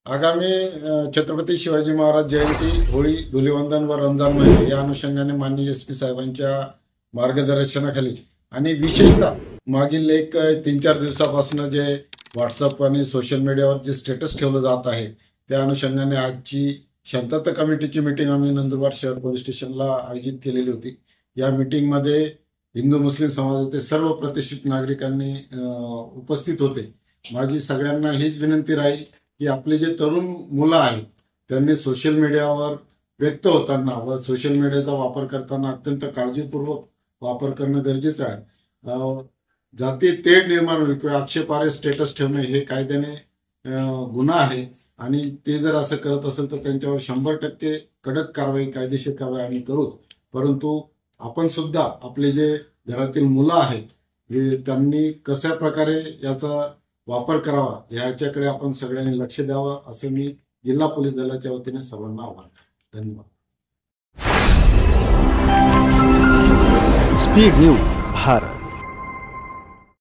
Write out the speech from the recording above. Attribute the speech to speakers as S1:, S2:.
S1: आगामी छत्रपती शिवाजी महाराज जयंती, होळी, धुलीवंदन व रमजान महिने या अनुषंगाने माननीय एसपी साहेबांच्या मार्गदर्शनाखाली आणि विशेषतः मागील एक 3-4 दिवसापासून जे व्हॉट्सअप आणि सोशल मीडियावर जे स्टेटस ठेवलं जात आहे त्या अनुषंगाने आजची शांतता कमिटीची मीटिंग आम्ही नंदुरबार शहर पोलीस स्टेशनला आयोजित केलेली होती। या मीटिंगमध्ये हिंदू मुस्लिम समाजाचे सर्व प्रतिष्ठित नागरिकांनी उपस्थित होते। माझी सगळ्यांना हीच विनंती राहील की आपले जे तरुण मुलं आहेत त्यांनी सोशल मीडियावर व्यक्त होताना व सोशल मीडियाचा वापर करताना अत्यंत काळजीपूर्वक वापर करणं गरजेचं आहे। जाती तेढ निर्माण होईल किंवा आक्षेपार्ह स्टेटस ठेवणे हे कायद्याने गुन्हा आहे आणि ते जर असं करत असेल तर त्यांच्यावर 100% कडक कारवाई, कायदेशीर कारवाई आम्ही करू। परंतु आपण सुद्धा आपले जे घरातील मुलं आहेत त्यांनी कशा प्रकारे याचा वापर करावा याच्याकडे आपण सगळ्यांनी लक्ष द्यावं असं मी जिल्हा पोलीस दलाच्या वतीने सर्वांना आवाहन करतो। धन्यवाद।
S2: Speed news Bharat.